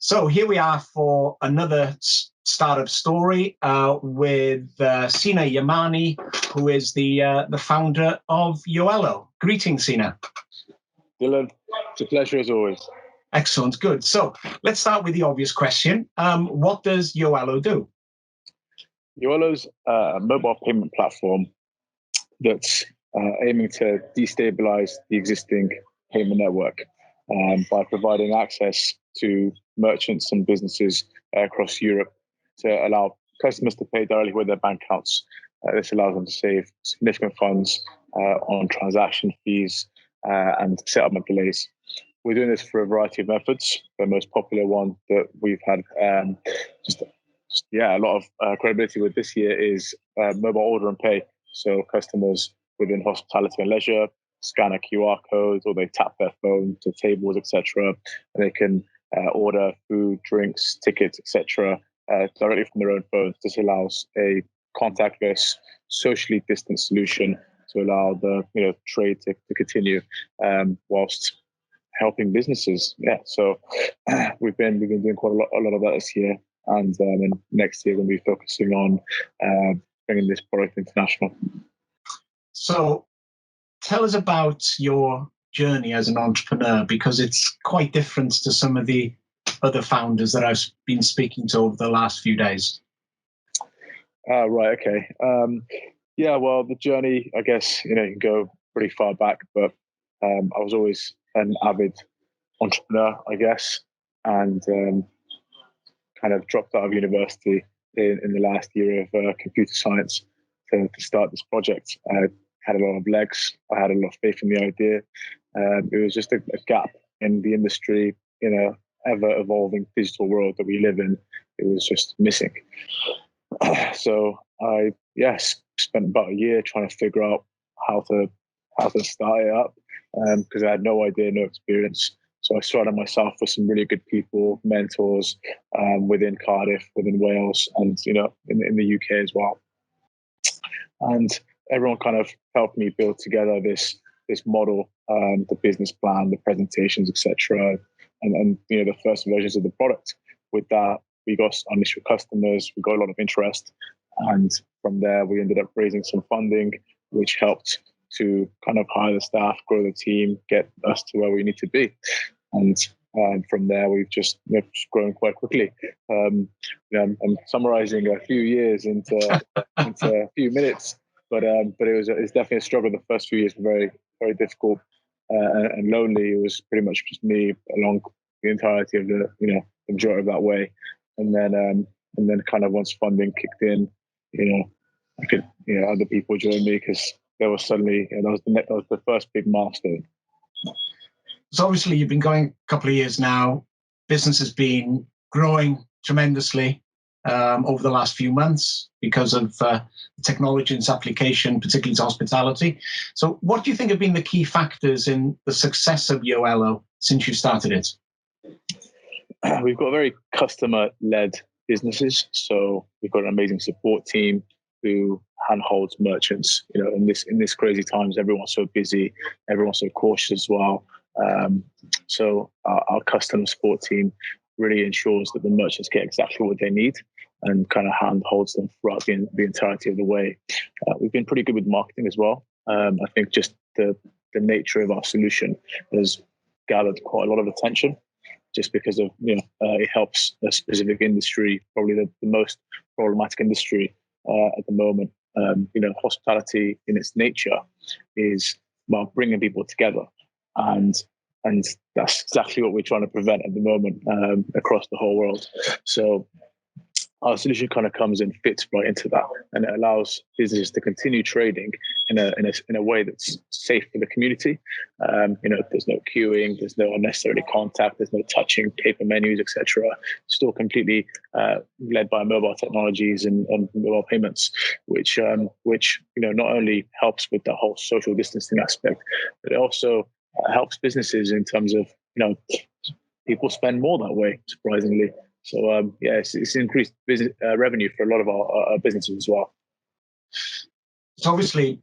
So here we are for another startup story with Sina Yamani, who is the founder of Yoello. Greetings, Sina. Dylan, it's a pleasure as always. Excellent, good. So let's start with the obvious question. What does Yoello do? Yoello's a mobile payment platform that's aiming to destabilize the existing payment network by providing access to merchants and businesses across Europe to allow customers to pay directly with their bank accounts. This allows them to save significant funds on transaction fees and settlement delays. We're doing this for a variety of methods. The most popular one that we've had a lot of credibility with this year is mobile order and pay. So customers within hospitality and leisure scan a QR code or they tap their phone to tables, etc. And they can order food, drinks, tickets, etc. Directly from their own phones. This allows a contactless, socially distant solution to allow the trade to continue whilst helping businesses. Yeah, so we've been doing quite a lot of that this year, and next year we'll be focusing on bringing this product international. So tell us about your journey as an entrepreneur, because it's quite different to some of the other founders that I've been speaking to over the last few days. Right, okay. Well, the journey, I guess, you can go pretty far back, but I was always an avid entrepreneur, I guess, and kind of dropped out of university in the last year of computer science to start this project. I had a lot of legs. I had a lot of faith in the idea. It was just a gap in the industry, ever-evolving digital world that we live in. It was just missing. So I, spent about a year trying to figure out how to start it up because I had no idea, no experience. So I surrounded myself with some really good people, mentors within Cardiff, within Wales, and in the UK as well. And everyone kind of helped me build together this model, the business plan, the presentations, etc. And the first versions of the product. With that, we got initial customers, we got a lot of interest, and from there we ended up raising some funding, which helped to kind of hire the staff, grow the team, get us to where we need to be. And from there, we've just grown quite quickly. I'm summarizing a few years into a few minutes, but it's definitely a struggle. The first few years were very, very difficult and lonely. It was pretty much just me along the entirety of the majority of that way. And then kind of once funding kicked in, I could other people joined me because there was suddenly that was the first big milestone. So obviously you've been going a couple of years now. Business has been growing tremendously over the last few months because of technology and its application, particularly to hospitality. So what do you think have been the key factors in the success of Yoello since you started it? We've got very customer-led businesses. So we've got an amazing support team who handholds merchants. In this crazy times, everyone's so busy, everyone's so cautious as well. So our customer support team really ensures that the merchants get exactly what they need and kind of handholds them throughout the entirety of the way. We've been pretty good with marketing as well. I think just the nature of our solution has gathered quite a lot of attention just because of, it helps a specific industry, probably the most problematic industry at the moment. Hospitality in its nature is about bringing people together. And that's exactly what we're trying to prevent at the moment across the whole world. So our solution kind of comes and fits right into that, and it allows businesses to continue trading in a way that's safe for the community. There's no queuing, there's no unnecessary contact, there's no touching paper menus, etc. Still completely led by mobile technologies and mobile payments, which not only helps with the whole social distancing aspect, but it also helps businesses in terms of people spend more that way, surprisingly. So it's increased business revenue for a lot of our businesses as well. It's obviously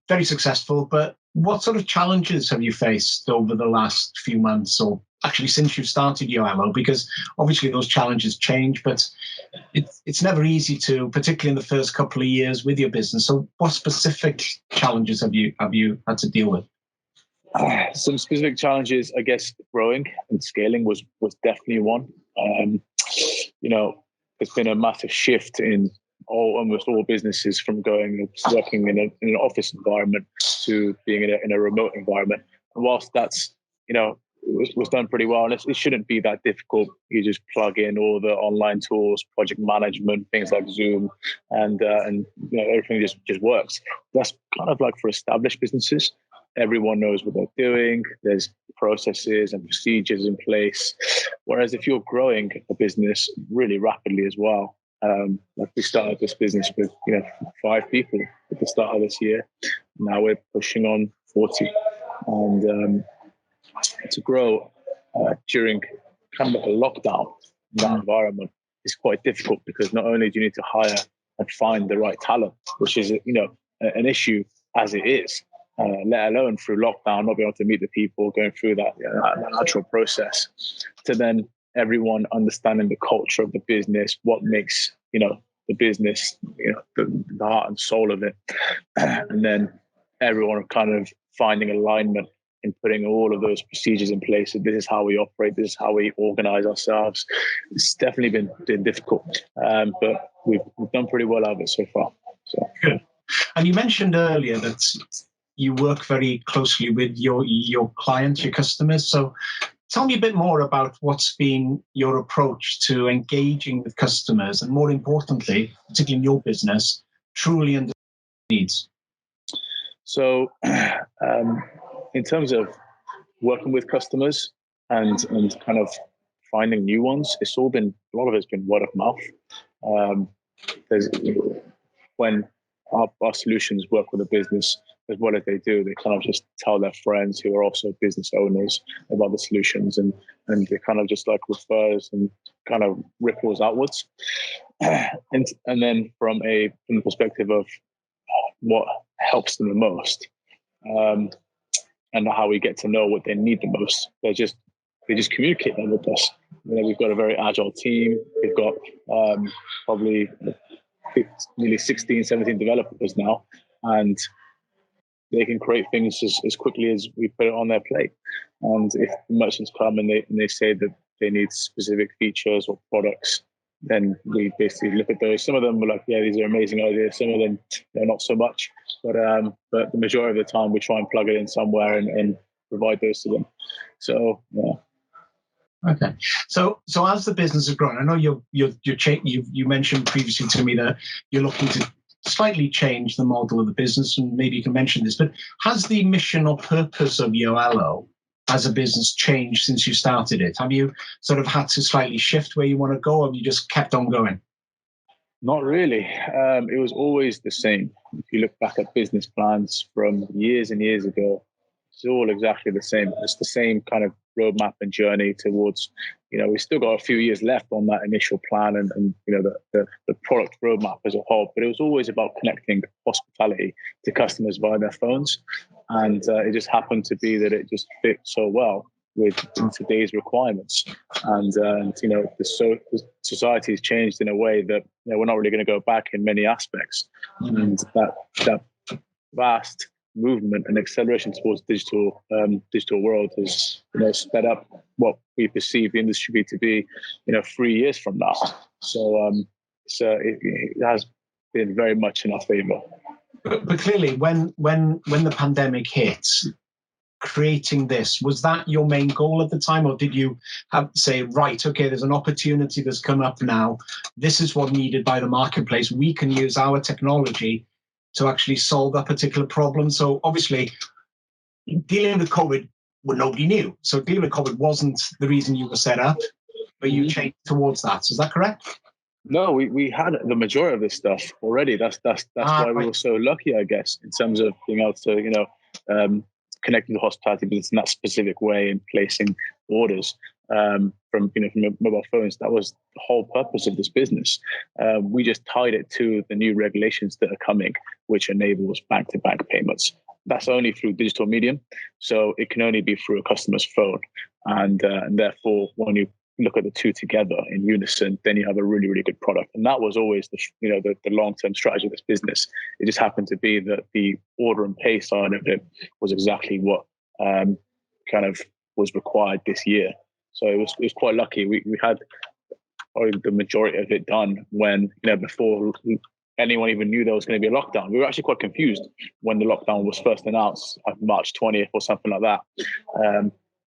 very successful, but what sort of challenges have you faced over the last few months or actually since you started Yoello? Because obviously those challenges change, but it's never easy to, particularly in the first couple of years with your business. So what specific challenges have you had to deal with? Some specific challenges, I guess, growing and scaling was definitely one. There's been a massive shift in almost all businesses from working in an office environment to being in a remote environment. And whilst that's, was done pretty well, and it shouldn't be that difficult. You just plug in all the online tools, project management, things like Zoom, and everything just works. That's kind of like for established businesses. Everyone knows what they're doing. There's processes and procedures in place. Whereas if you're growing a business really rapidly as well, like we started this business with 5 people at the start of this year. Now we're pushing on 40, and to grow during kind of like a lockdown in that environment is quite difficult, because not only do you need to hire and find the right talent, which is an issue as it is. Let alone through lockdown, not being able to meet the people, going through that natural process, to then everyone understanding the culture of the business, what makes the business, the heart and soul of it, and then everyone kind of finding alignment and putting all of those procedures in place. So this is how we operate. This is how we organize ourselves. It's definitely been difficult, but we've done pretty well out of it so far. So good. And you mentioned earlier that you work very closely with your clients, your customers. So tell me a bit more about what's been your approach to engaging with customers, and more importantly, particularly in your business, truly understanding needs. So in terms of working with customers and kind of finding new ones, a lot of it's been word of mouth. When our solutions work with a business as well as they do, they kind of just tell their friends who are also business owners about the solutions, and they kind of just like refers and kind of ripples outwards. And then from the perspective of what helps them the most, and how we get to know what they need the most, they just communicate them with us. We've got a very agile team. We've got probably nearly 16, 17 developers now, and they can create things as quickly as we put it on their plate. And if merchants come and they say that they need specific features or products, then we basically look at those. Some of them were like, yeah, these are amazing ideas. Some of them, they're not so much. But the majority of the time, we try and plug it in somewhere and provide those to them. So, yeah. Okay. So as the business has grown, I know you mentioned previously to me that you're looking to slightly change the model of the business, and maybe you can mention this, but has the mission or purpose of Yoello as a business changed since you started it? Have you sort of had to slightly shift where you want to go, or have you just kept on going? Not really. It was always the same. If you look back at business plans from years and years ago, it's all exactly the same. It's the same kind of roadmap and journey towards, we've still got a few years left on that initial plan and the product roadmap as a whole. But it was always about connecting hospitality to customers via their phones. And it just happened to be that it just fit so well with today's requirements. And the society has changed in a way that we're not really going to go back in many aspects. Mm-hmm. And that vast movement and acceleration towards digital world has sped up what we perceive the industry to be 3 years from now. So it has been very much in our favor. But clearly, when the pandemic hit, creating this, was that your main goal at the time, or did you have to say, right, okay, there's an opportunity that's come up now, this is what needed by the marketplace, we can use our technology to actually solve that particular problem? So obviously dealing with COVID, well, nobody knew, so dealing with COVID wasn't the reason you were set up, but you changed towards that. Is that correct? No, we had the majority of this stuff already. That's why we were so lucky, I guess, in terms of being able to connecting the hospitality business in that specific way and placing orders from mobile phones. That was the whole purpose of this business. We just tied it to the new regulations that are coming, which enables bank-to-bank payments. That's only through digital medium, so it can only be through a customer's phone. and therefore when you look at the two together in unison, then you have a really, really good product. And that was always the long-term strategy of this business. It just happened to be that the order and pay side of it was exactly what kind of was required this year. So it was quite lucky. We had probably the majority of it done when, before anyone even knew there was going to be a lockdown. We were actually quite confused when the lockdown was first announced, like March 20th or something like that.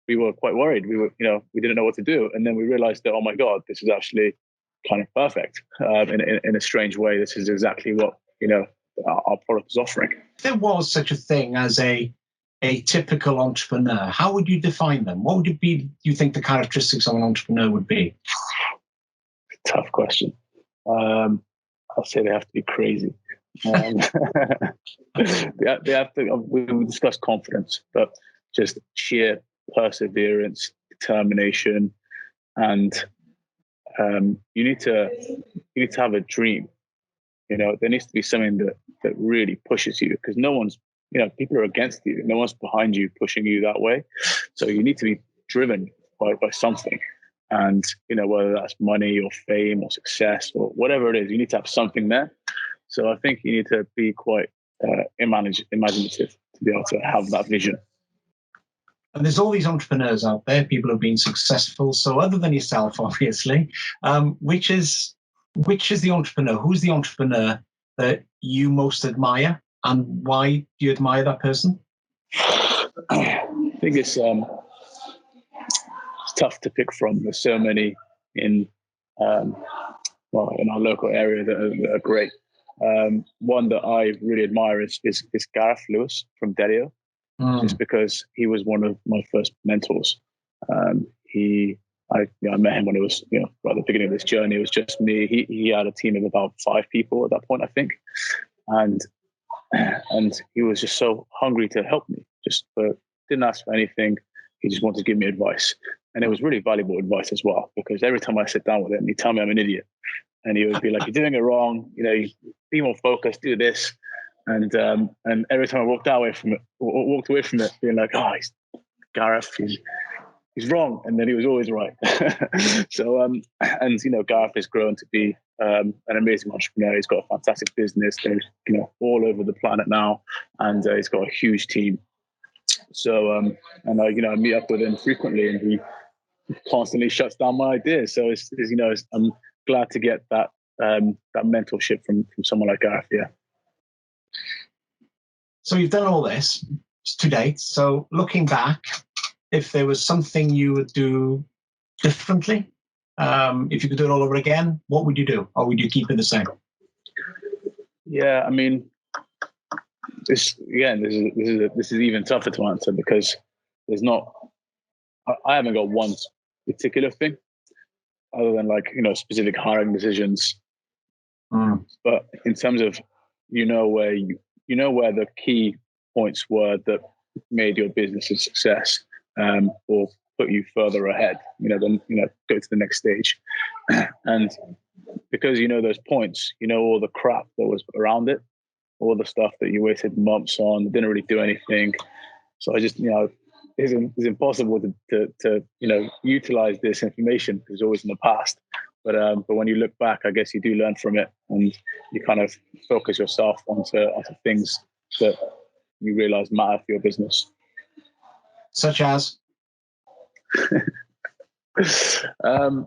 We were quite worried. We didn't know what to do. And then we realized that, oh my God, this is actually kind of perfect. In a strange way, this is exactly what, our product is offering. If there was such a thing as a typical entrepreneur, how would you define them? What would it be, do you think the characteristics of an entrepreneur would be? Tough question. I'll say they have to be crazy. They have to. We discussed confidence, but just sheer perseverance, determination, and you need to have a dream. There needs to be something that really pushes you, because no one's, people are against you. No one's behind you, pushing you that way. So you need to be driven by something. And, whether that's money or fame or success or whatever it is, you need to have something there. So I think you need to be quite imaginative to be able to have that vision. And there's all these entrepreneurs out there, people who've been successful. So other than yourself, obviously, which is the entrepreneur? Who's the entrepreneur that you most admire, and why do you admire that person? I think it's tough to pick from. There's so many in our local area that are great. One that I really admire is Gareth Lewis from Delio, just because he was one of my first mentors. I met him when it was right at the beginning of this journey. It was just me. He had a team of about 5 people at that point, I think, and he was just so hungry to help me. Didn't ask for anything. He just wanted to give me advice. And it was really valuable advice as well, because every time I sit down with him, he'd tell me I'm an idiot. And he would be like, you're doing it wrong. Be more focused, do this. And every time I walked away from it, being like, oh, Gareth, he's wrong. And then he was always right. So, Gareth has grown to be an amazing entrepreneur. He's got a fantastic business. They're, all over the planet now. And he's got a huge team. So, I meet up with him frequently, and he constantly shuts down my ideas. So I'm glad to get that mentorship from someone like Gareth. Yeah. So you've done all this to date. So looking back, if there was something you would do differently, if you could do it all over again, what would you do? Or would you keep it the same? Yeah, I mean, this is even tougher to answer, because I haven't got one particular thing other than specific hiring decisions. But in terms of where the key points were that made your business a success, or put you further ahead, then go to the next stage. And because those points, all the crap that was around it, all the stuff that you wasted months on, didn't really do anything. So I just, it's impossible to utilize this information, because it's always in the past. But when you look back, I guess you do learn from it, and you kind of focus yourself onto things that you realize matter for your business. Such as? I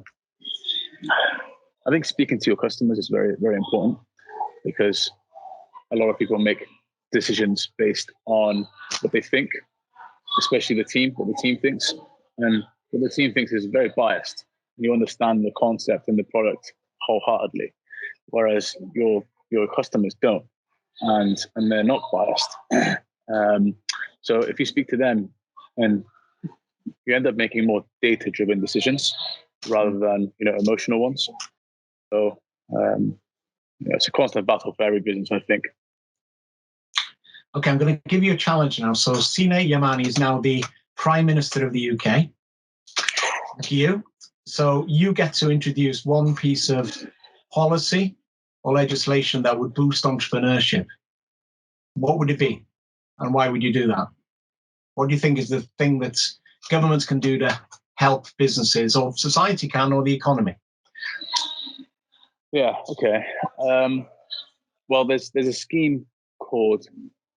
think speaking to your customers is very, very important, because a lot of people make decisions based on what they think, especially what the team thinks. And what the team thinks is very biased. You understand the concept and the product wholeheartedly, whereas your customers don't, and they're not biased. So if you speak to them, and you end up making more data-driven decisions rather than emotional ones. So it's a constant battle for every business, I think. Okay, I'm going to give you a challenge now. So Sina Yamani is now the Prime Minister of the UK. Thank you. So you get to introduce one piece of policy or legislation that would boost entrepreneurship. What would it be? And why would you do that? What do you think is the thing that's governments can do to help businesses, or society can, or the economy? Yeah. Okay. Well, there's a scheme called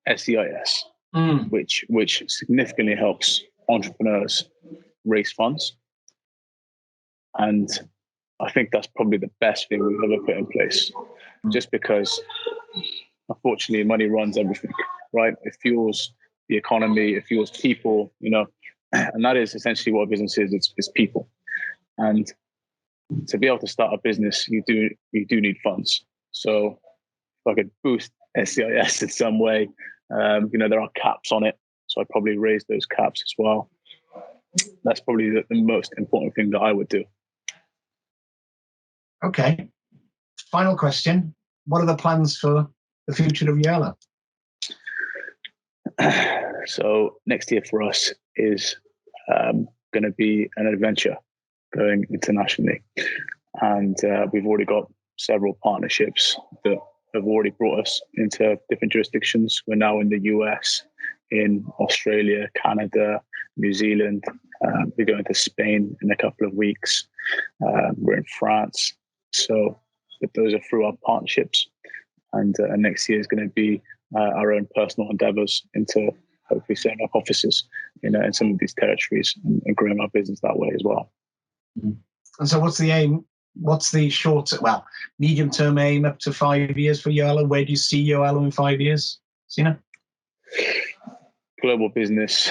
SEIS, which significantly helps entrepreneurs raise funds, and I think that's probably the best thing we've ever put in place. Just because, unfortunately, money runs everything, right? It fuels the economy, it fuels people, and that is essentially what a business is. It's people, and to be able to start a business, you do need funds. So if I could boost SCIS in some way, there are caps on it, so I'd probably raise those caps as well. That's probably the most important thing that I would do. Okay. Final question. What are the plans for the future of Yoello? So next year for us is going to be an adventure going internationally. And we've already got several partnerships that have already brought us into different jurisdictions. We're now in the US, in Australia, Canada, New Zealand. We're going to Spain in a couple of weeks. We're in France. So those are through our partnerships. And next year is going to be our own personal endeavors into hopefully setting up offices in some of these territories and growing our business that way as well. And so what's the aim? What's the medium-term aim up to 5 years for Yoello? Where do you see Yoello in 5 years, Sina? Global business,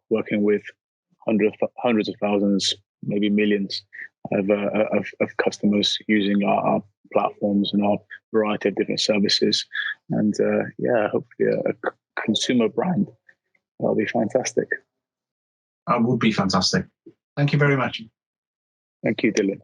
working with hundreds of thousands, maybe millions of customers using our platforms and our variety of different services. And hopefully a consumer brand. That'll be fantastic. That would be fantastic. Thank you very much. Thank you, Dylan.